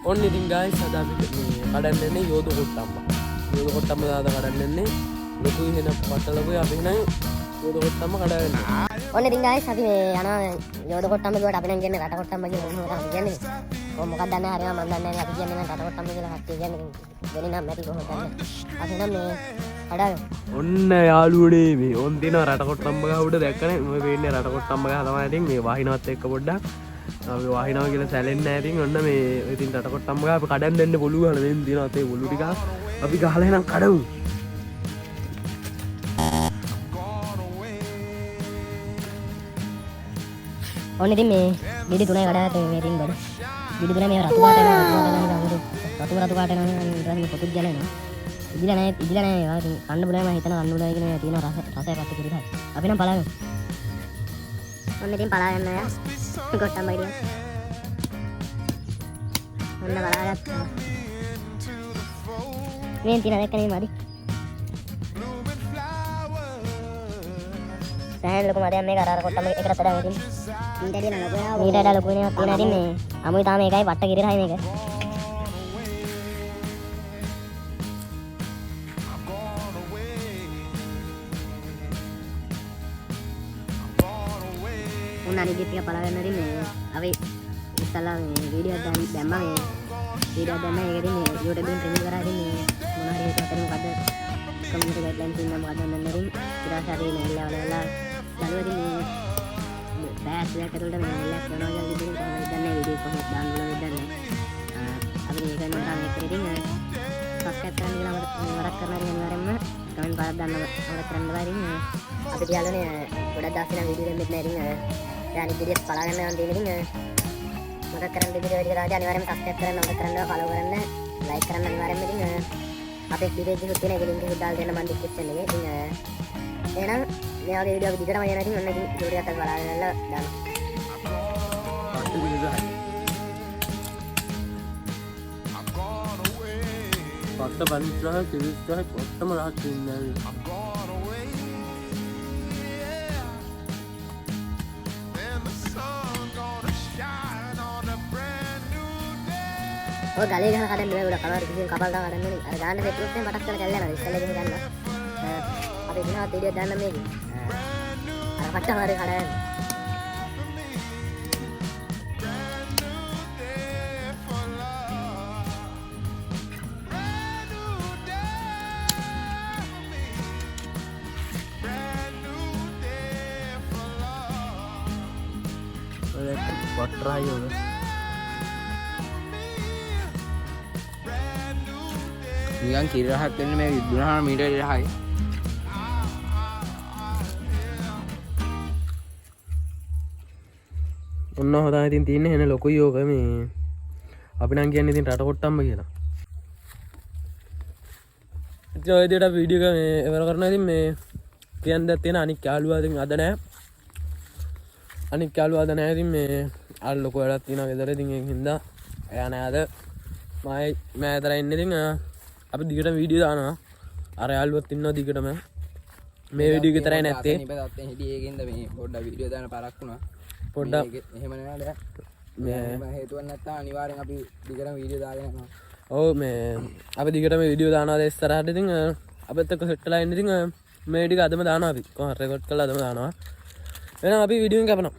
ඔන්න ඉතින් guys අද අපි මේ කඩන්නේ යෝධ කොට්ටම්ම. යෝධ කොට්ටම්ම දාලා කඩන්නේ ලොකු වෙන පටලකුයි අපි නම් යෝධ කොට්ටම්ම කඩන්නේ. ඔන්න ඉතින් guys අපි මේ යනවා යෝධ කොට්ටම්ම ගියට අපි නම් කියන්නේ රට කොට්ටම්ම කියලා මොනවද අපි කියන්නේ. කොහොම මොකක්ද දන්නේ හරියම මම දන්නේ නැහැ අපි කියන්නේ නම් රට කොට්ටම්ම කියලා කට්ටිය කියන්නේ. වෙන්නේ නම් නැති කොහොමද දන්නේ. අපි නම් මේ කඩාවේ. ඔන්න යාළුවනේ මේ ඔන් දින රට කොට්ටම්ම ගහ උඩ දැක්කනේ මම වෙන්නේ රට කොට්ටම්ම ගහ තමයි ඉතින් මේ වහිනවත් එක්ක පොඩ්ඩක් අපි වහිනවා කියලා සැලෙන්නේ නැහැ ඉතින් ඔන්න මේ ඉතින් රට කොට්ටම්ම ගහ අපි කඩන් දෙන්න පොළු ගහලා දෙන්න දිනවත් ඒ පොළු ටික අපි ගහලා එනම් කඩමු. ඔන්න ඉතින් මේ ගෙඩි තුනයි කඩාට මේ ඉතින් බඩ. ගෙඩි තුනේ මේ රතු පාට යනවා රතු පාට යනවා ඊට පස්සේ පොතුත් ගලනවා. ඉදිලා නැහැ ඒවා ඉතින් කන්න බුලයි මම හිතන කන්න බුලයි කියන තියෙන රසය රත් කිරිහයි. අපි නම් පලාවෙමු. ඔන්න ඉතින් පලාගෙන යනවා. කොට්ටම්ම ගියා. ඔන්න බලාගත්තා. මේ තියෙන දැක්කනේ මදි. සෑහෙන ලොකු මදයක් මේක අර කොට්ටම්ම එකට වඩා මේ තියෙන. මීට වඩා ලොකු වෙනවක් තියෙනවා ඉතින් මේ අමුයි තාම ඒකයි වට්ට කිරිහයි මේක. උන් අනිත් ටික පලාගෙන ඉතින් මේ අපි ඉස්සලා මේ වීඩියෝ එකක් දැම්මා මේ වීඩියෝ දැම්මා ඒක ඉතින් මේ YouTube එකෙන් ට්‍රෙන්ඩ් කරා ඉතින් මේ මොනවා හරි එකක් කරමු මොකද කමියුනිටි ගයිඩ්ලයින්ස් තියෙනවා මොකද නේද ඉතින් ඊට පස්සේ අපි මේ ලෙවල් බලුවා ඉතින් මේ බෑස් එකක් කරලා මේ ලෙවල් කරනවා කියලා ඉතින් කොහොමද දන්නේ වීඩියෝ කොහොමද දාන්න ඕනද දන්නේ අපි මේක නම් තාම එක ඉතින් සබ්ස්ක්‍රයිබ් කරන්න කියලා වරක් කරනවා ඉතින් අනිවාර්යෙන්ම කමෙන්ට් පාරක් දාන්න වරක් කරන්න බෑ ඉතින් අපි යාළුවනේ ගොඩක් දාස් වෙන වීඩියෝ දෙන්නෙත් නෑ ඉතින් අනිත් විදිහට පලාගෙන යනවා තියෙන ඉතින් මතක කරන් දෙවිද වැඩි කරලා අනිවාර්යයෙන්ම සබ්ස්ක්‍රයිබ් කරන්න මතක කරන්න ෆලෝ කරන්න ලයික් කරන්න අනිවාර්යයෙන්ම ඉතින් අපේ පේජ් එකේ තියෙන ඒ ලින්ක් එක දාලා දෙන්න මම ඩිස්ක්‍රිප්ෂන් එකේ ඉතින් එහෙනම් මේ වගේ වීඩියෝ අපි දිගටම යනවා ඉතින් ඔන්න ඉතින් වීඩියෝ එකක් බලාගෙන ඉන්න දාන්න පස්ස පන්සහ කිරිස්ටහ කොට්ටම රහත් ඉන්නේ ඔය ගලේ ගහලා කඩන්න බෑ උඩ කලවර කිසිම කපල් ගහ කඩන්න නෙමෙයි අර ගන්න පෙට්‍රෝල් එකෙන් මටක් කරලා කැල්ල යනවා ඉස්සෙල්ලා ගෙහ ගන්න අපි දිනවත් වීඩියෝ දාන්න මේකේ අර පට්ට හරි කඩන්න ඔය පොට්රායි ඔය නිකන් කිරහක් වෙන්නේ මේ විදුනහම මීටර ඉරහයි. ඔන්න හොදා ඉතින් තියෙන්නේ එන ලොකුයි යෝග මේ අපි නම් කියන්නේ ඉතින් රට කොට්ටම්ම කියලා. ඉතින් ඔය විදිහට වීඩියෝ එක මේ ඉවර කරනවා ඉතින් මේ කියන්න දෙයක් තියෙන අනික් යාළුවා ඉතින් අද නැහැ. අනික් යාළුවා අද නැහැ ඉතින් මේ අර ලොකු වැඩක් තියෙනවා ගෙදර ඉතින් ඒකින් හින්දා එයා නැහැ අද මම ඇතර ඉන්නේ ඉතින් අපි දිගටම වීඩියෝ දානවා අර යාළුවත් ඉන්නවා දිගටම මේ වීඩියෝ විතරයි නැත්තේ ඉපදත් හිටියේ ඒකින්ද මේ පොඩ්ඩක් වීඩියෝ දාන්න පරක් වුණා පොඩ්ඩක් එහෙම නෑ දැන් මේ හේතුවක් නැත්නම් අනිවාර්යෙන් අපි දිගටම වීඩියෝ දාගෙන යනවා ඔව් මේ අපි දිගටම වීඩියෝ දානවා ඉස්සරහට ඉතින් අපිත් එක්ක සෙට් වෙලා ඉන්න ඉතින් මේ ටික අදම දානවා අපි කොහොම රෙකෝඩ් කරලා අදම දානවා එහෙනම් අපි වීඩියෝ එක කපනවා